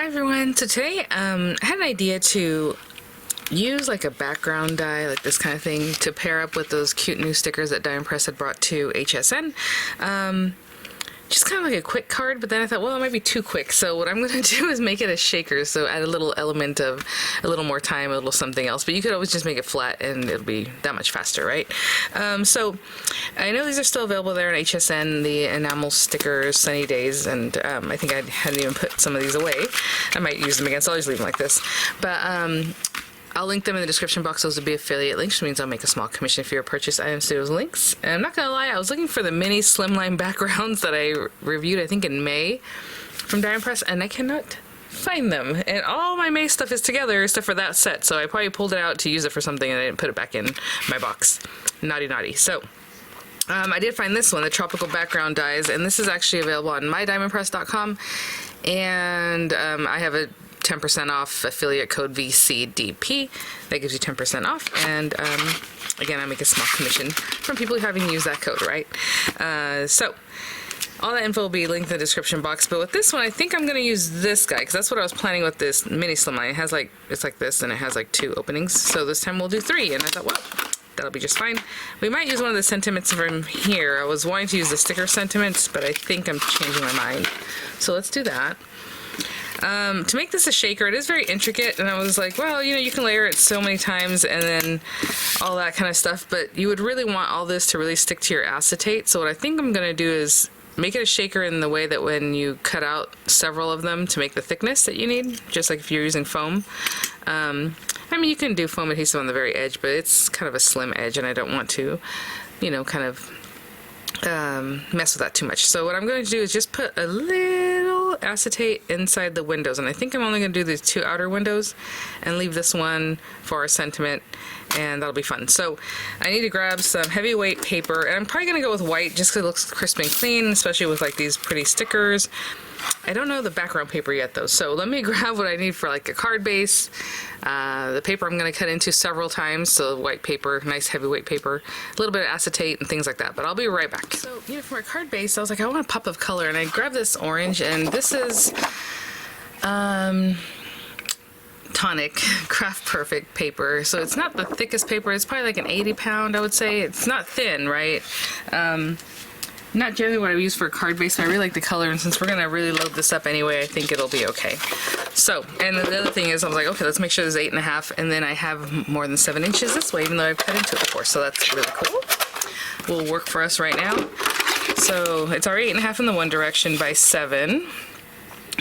everyone. So today I had an idea to use like a background dye, like this kind of thing, to pair up with those cute new stickers that Dye and Press had brought to HSN. Just kind of like a quick card, but then I thought, well, it might be too quick. So what I'm going to do is make it a shaker, so add a little element of a little more time, a little something else. But you could always just make it flat and it'll be that much faster, right? So I know these are still available there in HSN, the Enamel stickers, Sunny Days, and I think I hadn't even put some of these away. I might use them again, so I'll just leave them like this. But I'll link them in the description box. Those will be affiliate links, which means I'll make a small commission for your purchase items to those links. And I'm not gonna lie, I was looking for the mini Slimline backgrounds that I reviewed, I think in May, from Dye and Press, and I cannot find them. And all my May stuff is together except for that set, so I probably pulled it out to use it for something and I didn't put it back in my box. Naughty, naughty. So I did find this one, the Tropical Background Dyes, and this is actually available on mydiamondpress.com, and I have a 10% off affiliate code VCDP. That gives you 10% off, and again, I make a small commission from people having used that code, right? So all that info will be linked in the description box, but with this one, I think I'm going to use this guy, because that's what I was planning with this mini Slimline. It has like, it's like this, and it has like 2 openings, so this time we'll do 3, and I thought, well, that'll be just fine. We might use one of the sentiments from here. I was wanting to use the sticker sentiments, but I think I'm changing my mind, so let's do that. To make this a shaker, it is very intricate, and I was like, well, you know, you can layer it so many times and then all that kind of stuff, but you would really want all this to really stick to your acetate. So what I think I'm going to do is make it a shaker in the way that when you cut out several of them to make the thickness that you need, just like if you're using foam. I mean, you can do foam adhesive on the very edge, but it's kind of a slim edge, and I don't want to, you know, kind of mess with that too much. So what I'm going to do is just put a little acetate inside the windows, and I think I'm only going to do these 2 outer windows and leave this one for our sentiment, and that'll be fun. So I need to grab some heavyweight paper, and I'm probably going to go with white just because it looks crisp and clean, especially with like these pretty stickers. I don't know the background paper yet though, so let me grab what I need for like a card base. The paper I'm going to cut into several times, so white paper, nice heavyweight paper, a little bit of acetate and things like that, but I'll be right back. So, you know, for my card base, I was like, I want a pop of color, and I grabbed this orange, and this is Tonic Craft Perfect paper. So it's not the thickest paper, it's probably like an 80 pound, I would say. It's not thin, right? Not generally what I use for a card base, but I really like the color, and since we're going to really load this up anyway, I think it'll be okay. So, and the other thing is, I was like, okay, let's make sure there's 8.5, and then I have more than 7 inches this way, even though I've cut into it before, so that's really cool. Will work for us right now. So it's our 8.5 in the one direction by 7.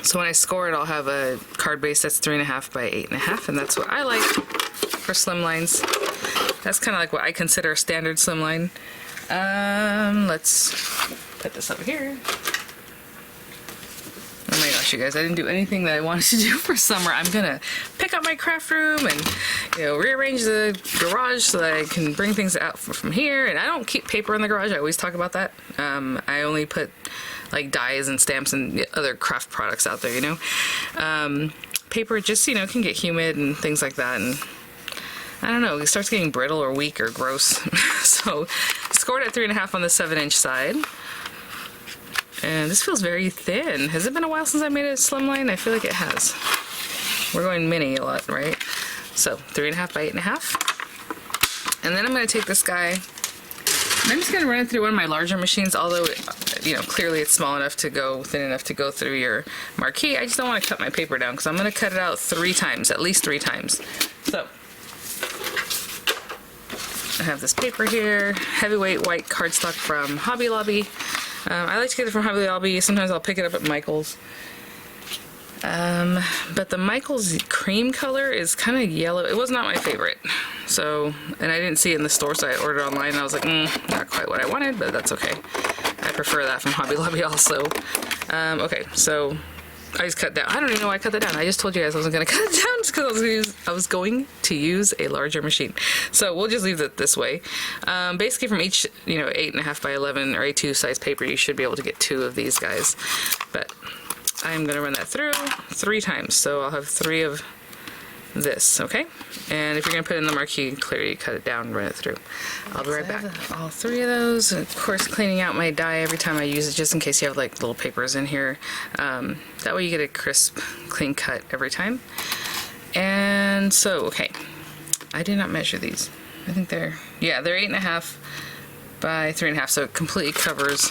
So when I score it, I'll have a card base that's 3.5 by 8.5, and that's what I like for slimlines. That's kind of like what I consider a standard slimline. Let's put this over here. Oh my gosh, you guys, I didn't do anything that I wanted to do for summer. I'm gonna pick up my craft room and, you know, rearrange the garage so that I can bring things out from here. And I don't keep paper in the garage. I always talk about that. I only put like dyes and stamps and other craft products out there, you know. Paper just, you know, can get humid and things like that, and I don't know, it starts getting brittle or weak or gross. So scored at 3.5 on the 7-inch side. And this feels very thin. Has it been a while since I made a slimline? I feel like it has. We're going mini a lot, right? So 3.5 by 8.5. And then I'm going to take this guy, and I'm just going to run it through one of my larger machines, although, you know, clearly it's small enough to go, thin enough to go through your marquee. I just don't want to cut my paper down, because I'm going to cut it out 3 times, at least 3 times. So I have this paper here, heavyweight white cardstock from Hobby Lobby. I like to get it from Hobby Lobby. Sometimes I'll pick it up at Michael's. But the Michael's cream color is kind of yellow. It was not my favorite. So, and I didn't see it in the store, so I ordered online, and I was like, not quite what I wanted, but that's okay. I prefer that from Hobby Lobby also. Okay, so I just cut down. I don't even know why I cut that down. I just told you guys I wasn't going to cut it down just because I was going to use a larger machine. So we'll just leave it this way. Basically from each, you know, 8.5 by 11 or A2 size paper, you should be able to get 2 of these guys. But I'm going to run that through 3 times. So I'll have 3 of this, okay? And if you're gonna put it in the marquee, clearly cut it down, run it through. I'll be right back. All three of those. Of course, cleaning out my die every time I use it, just in case you have like little papers in here. That way you get a crisp, clean cut every time. And so, okay, I did not measure these. I think they're 8.5 by 3.5, so it completely covers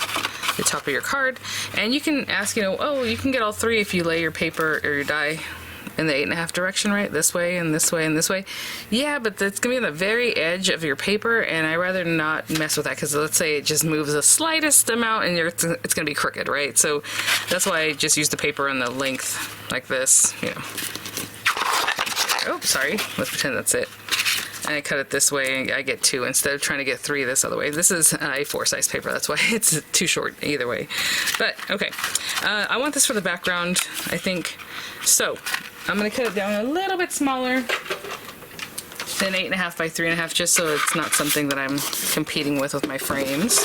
the top of your card. And you can ask, oh, you can get all three if you lay your paper or your die in the 8.5 direction, right? This way and this way and this way. Yeah, but that's gonna be on the very edge of your paper, and I rather not mess with that, because let's say it just moves the slightest amount and it's gonna be crooked, right? So that's why I just use the paper on the length like this, Oh, sorry, let's pretend that's it. And I cut it this way, and I get 2 instead of trying to get 3 this other way. This is A4 size paper, that's why it's too short either way. But, okay, I want this for the background, I think. So, I'm going to cut it down a little bit smaller than 8.5 by 3.5, just so it's not something that I'm competing with my frames.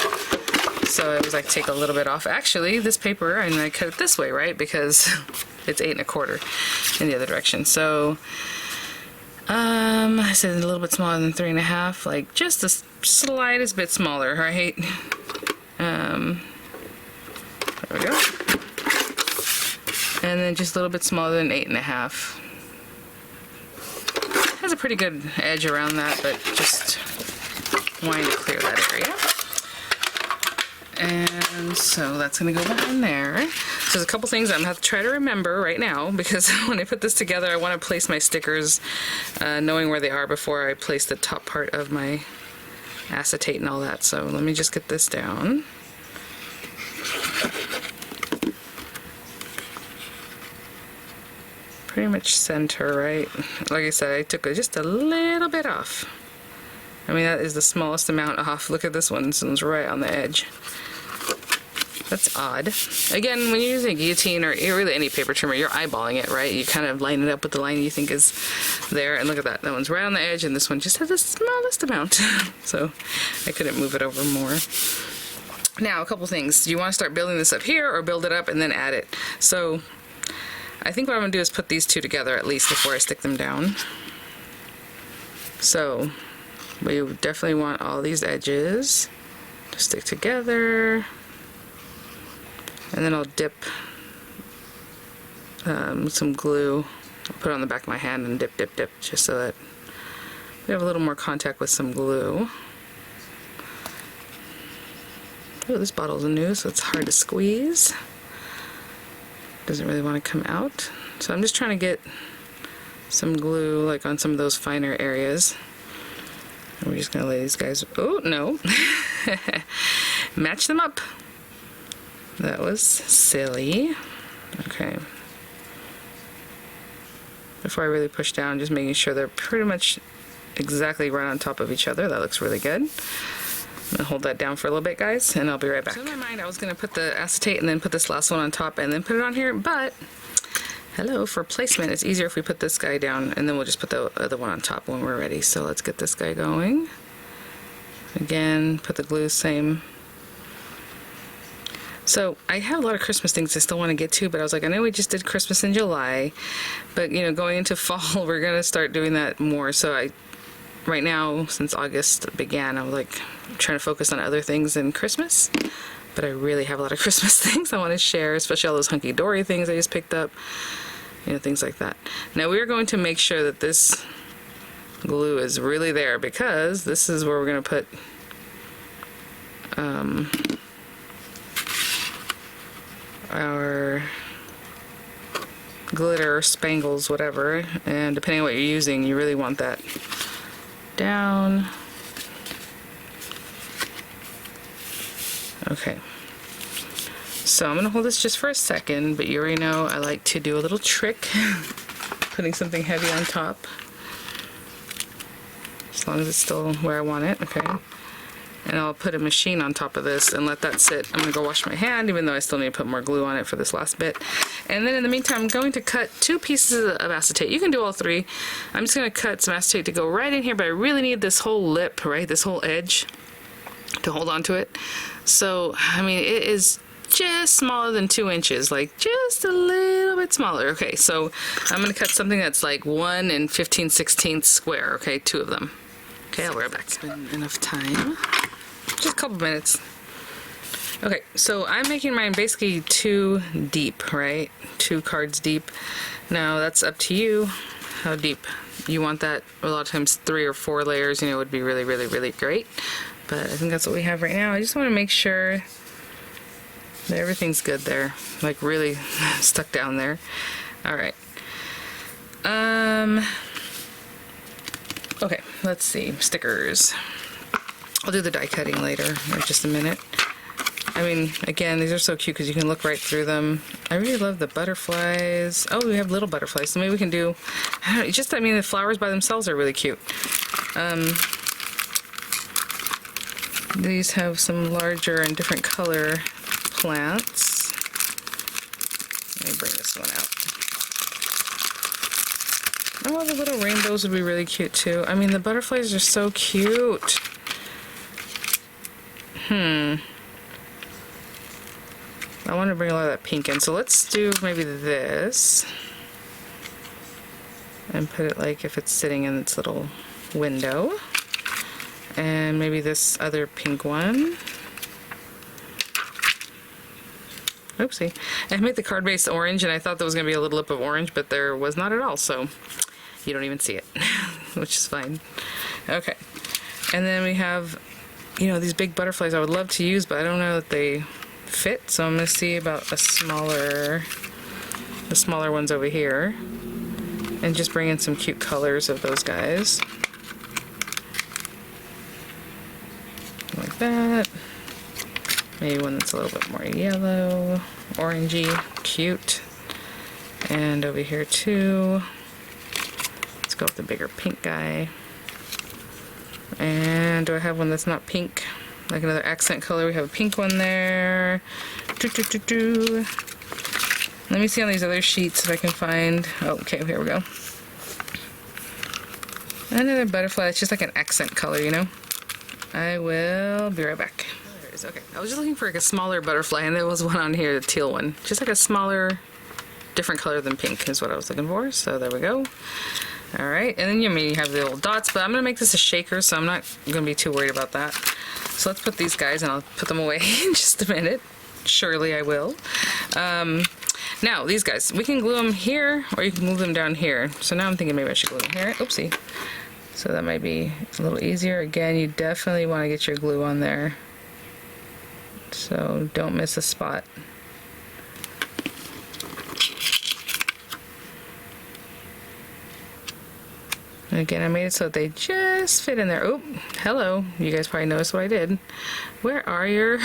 So I was like, take a little bit off. Actually, this paper, and I cut it this way, right? Because it's 8.25 in the other direction. So, I said a little bit smaller than 3.5, like just the slightest bit smaller, right? There we go. And then just a little bit smaller than 8.5. Has a pretty good edge around that, but just wanting to clear that area. And so that's going to go behind there. So there's a couple things I'm going to have to try to remember right now, because when I put this together, I want to place my stickers knowing where they are before I place the top part of my acetate and all that. So let me just get this down. Pretty much center, right? Like I said, I took just a little bit off. I mean, that is the smallest amount off. Look at this one, this one's right on the edge. That's odd. Again, when you're using a guillotine or really any paper trimmer, you're eyeballing it, right? You kind of line it up with the line you think is there, and look at that. That one's right on the edge, and this one just has the smallest amount. So I couldn't move it over more. Now, a couple things. Do you want to start building this up here, or build it up and then add it? So I think what I'm going to do is put these two together at least before I stick them down. So we definitely want all these edges to stick together. And then I'll dip some glue. I'll put it on the back of my hand and dip, dip, dip, just so that we have a little more contact with some glue. Oh, this bottle's new, so it's hard to squeeze. Doesn't really want to come out. So I'm just trying to get some glue like on some of those finer areas. And we're just going to lay these guys, oh no, match them up. That was silly. Okay. Before I really push down, just making sure they're pretty much exactly right on top of each other. That looks really good. I'm gonna hold that down for a little bit, guys, and I'll be right back. So in my mind, I was gonna put the acetate and then put this last one on top and then put it on here, but hello, for placement, it's easier if we put this guy down and then we'll just put the other one on top when we're ready. So let's get this guy going. Again, put the glue same. So I have a lot of Christmas things I still want to get to, but I was like, I know we just did Christmas in July, but you know, going into fall, we're gonna start doing that more. So right now, since August began, I was like trying to focus on other things than Christmas, but I really have a lot of Christmas things I want to share, especially all those hunky-dory things I just picked up, you know, things like that. Now we're going to make sure that this glue is really there, because this is where we're going to put our glitter, spangles, whatever, and depending on what you're using, you really want that down. Okay, so I'm gonna hold this just for a second, but you already know I like to do a little trick, putting something heavy on top, as long as it's still where I want it. Okay. And I'll put a machine on top of this and let that sit. I'm gonna go wash my hand, even though I still need to put more glue on it for this last bit. And then in the meantime, I'm going to cut 2 pieces of acetate. You can do all 3. I'm just gonna cut some acetate to go right in here, but I really need this whole lip, right, this whole edge to hold on to it. So, I mean, it is just smaller than 2 inches, like just a little bit smaller. Okay, so I'm gonna cut something that's like 1 and 15/16 square, okay, 2 of them. Okay, I'll be right back. It's been enough time. Just a couple minutes. Okay, so I'm making mine basically 2 deep, right? 2 cards deep. Now that's up to you how deep you want that. A lot of times 3 or 4 layers, you know, would be really, really, really great. But I think that's what we have right now. I just want to make sure that everything's good there, like really stuck down there. All right. Okay, let's see, stickers. I'll do the die cutting later in just a minute. I mean, again, these are so cute because you can look right through them. I really love the butterflies. Oh, we have little butterflies, so maybe we can do, I mean, the flowers by themselves are really cute. These have some larger and different color plants. Let me bring this one out. Oh, the little rainbows would be really cute too. I mean, the butterflies are so cute. I want to bring a lot of that pink in, so let's do maybe this and put it like if it's sitting in its little window, and maybe this other pink one. Oopsie. I made the card base orange and I thought there was going to be a little lip of orange, but there was not at all, so you don't even see it, which is fine. Okay, and then we have, you know, these big butterflies I would love to use, but I don't know that they fit, so I'm going to see about the smaller ones over here, and just bring in some cute colors of those guys. Like that. Maybe one that's a little bit more yellow, orangey, cute. And over here too, let's go with the bigger pink guy. And do I have one that's not pink? Like another accent color, we have a pink one there. Let me see on these other sheets if I can find, oh, okay, here we go. Another butterfly, it's just like an accent color, you know? I will be right back. Oh, there it is, okay. I was just looking for like a smaller butterfly, and there was one on here, the teal one. Just like a smaller, different color than pink is what I was looking for, so there we go. Alright, and then you may have the little dots, but I'm going to make this a shaker, so I'm not going to be too worried about that. So let's put these guys, and I'll put them away in just a minute. Surely I will. Now, these guys, we can glue them here, or you can glue them down here. So now I'm thinking maybe I should glue them here. Oopsie. So that might be a little easier. Again, you definitely want to get your glue on there, so don't miss a spot. And again, I made it so that they just fit in there. Oh, hello. You guys probably noticed what I did. Where are your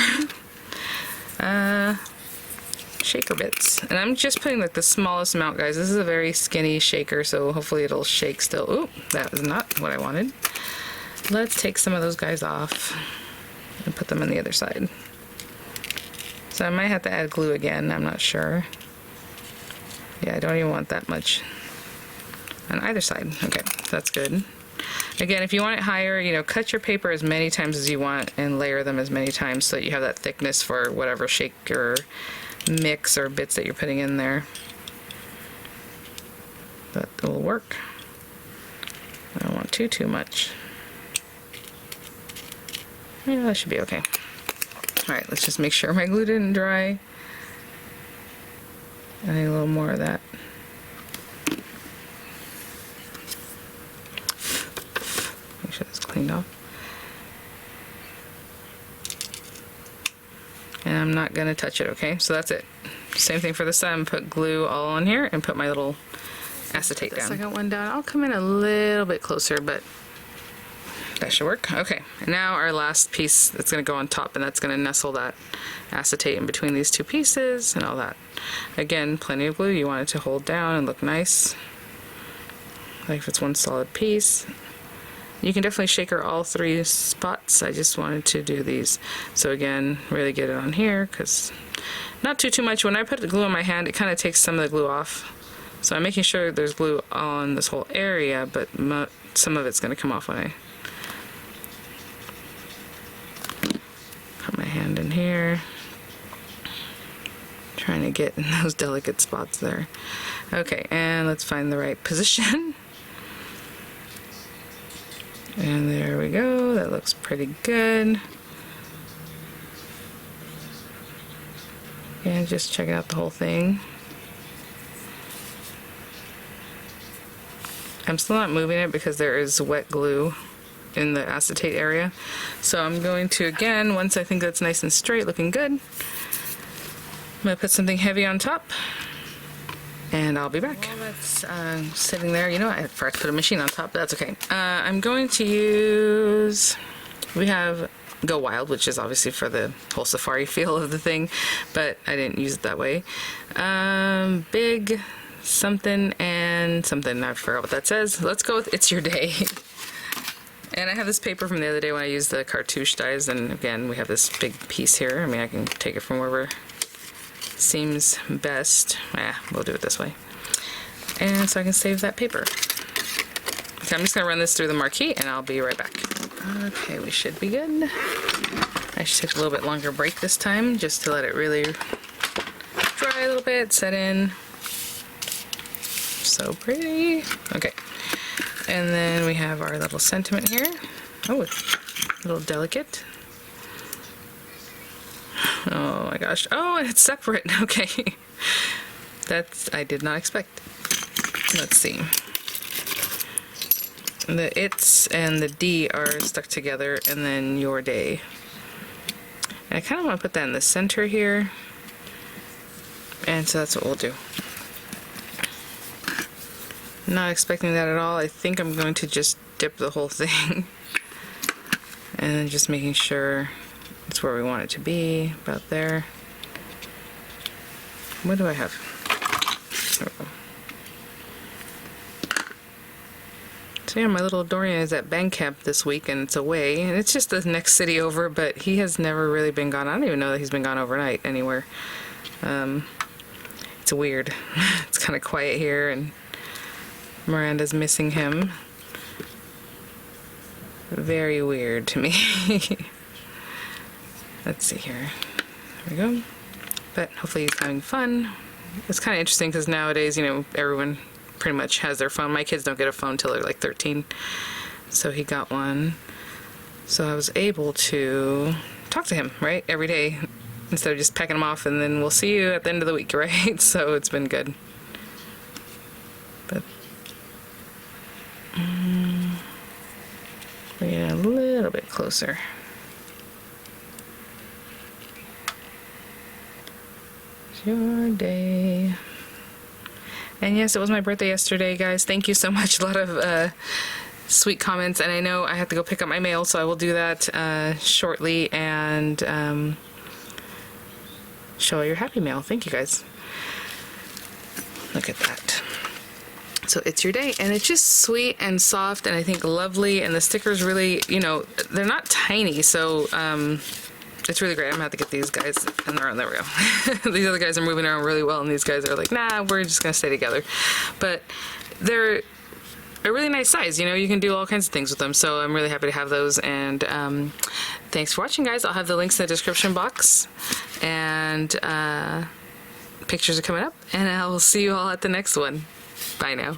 shaker bits? And I'm just putting like the smallest amount, guys. This is a very skinny shaker, so hopefully it'll shake still. Ooh, that was not what I wanted. Let's take some of those guys off and put them on the other side. So I might have to add glue again. I'm not sure. Yeah, I don't even want that much on either side. Okay, that's good. Again, if you want it higher, you know, cut your paper as many times as you want and layer them as many times so that you have that thickness for whatever shake or mix or bits that you're putting in there. That will work. I don't want too much. Yeah, that should be okay. Alright, let's just make sure my glue didn't dry. I need a little more of that. Make sure that's cleaned off. And I'm not going to touch it, okay? So that's it. Same thing for this side. I'm going to put glue all on here and put my little acetate down. The second one down. I'll come in a little bit closer, but that should work. Okay, and now our last piece that's going to go on top, and that's going to nestle that acetate in between these two pieces and all that. Again, plenty of glue. You want it to hold down and look nice, like if it's one solid piece. You can definitely shaker all 3 spots. I just wanted to do these. So again, really get it on here, because not too much. When I put the glue on my hand, it kind of takes some of the glue off. So I'm making sure there's glue on this whole area, but some of it's going to come off when I put my hand in here. Trying to get in those delicate spots there. Okay, and let's find the right position. And there we go, that looks pretty good. And just check out the whole thing. I'm still not moving it because there is wet glue in the acetate area. So I'm going to, again, once I think that's nice and straight, looking good, I'm gonna put something heavy on top, and I'll be back. While that's sitting there, you know, I forgot to put a machine on top, but that's okay. I'm going to use, we have Go Wild, which is obviously for the whole safari feel of the thing, but I didn't use it that way. Big something and something, I forgot what that says. Let's go with It's Your Day. And I have this paper from the other day when I used the cartouche dies, and again, we have this big piece here. I mean, I can take it from wherever seems best. We'll do it this way. And so I can save that paper. Okay, I'm just gonna run this through the marquee and I'll be right back. Okay, we should be good. I should take a little bit longer break this time just to let it really dry a little bit, set in. So pretty. Okay. And then we have our little sentiment here. Oh, it's a little delicate. Oh my gosh. Oh, and it's separate. Okay. That's, I did not expect. Let's see. The it's and the D are stuck together, and then Your Day. And I kind of want to put that in the center here. And so that's what we'll do. Not expecting that at all. I think I'm going to just dip the whole thing. And then just making sure it's where we want it to be, about there. What do I have? There we go. So yeah, my little Dorian is at band camp this week, and it's away, and it's just the next city over, but he has never really been gone. I don't even know that he's been gone overnight anywhere. It's weird. It's kind of quiet here, and Miranda's missing him. Very weird to me. Let's see here. There we go. But hopefully he's having fun. It's kind of interesting because nowadays, you know, everyone pretty much has their phone. My kids don't get a phone till they're like 13. So he got one. So I was able to talk to him, right, every day, instead of just packing him off and then we'll see you at the end of the week, right? So it's been good. But bring it a little bit closer. It's your day. And yes, it was my birthday yesterday, guys. Thank you so much. A lot of sweet comments, and I know I have to go pick up my mail, so I will do that shortly and show your happy mail. Thank you, guys. Look at that. So it's your day, and it's just sweet and soft and I think lovely, and the stickers really, you know, they're not tiny, so it's really great. I'm gonna have to get these guys, and they're on, there we go. These other guys are moving around really well, and these guys are like, nah, we're just gonna stay together. But they're a really nice size, you know, you can do all kinds of things with them, so I'm really happy to have those. And thanks for watching, guys. I'll have the links in the description box, and pictures are coming up, and I will see you all at the next one. Bye now.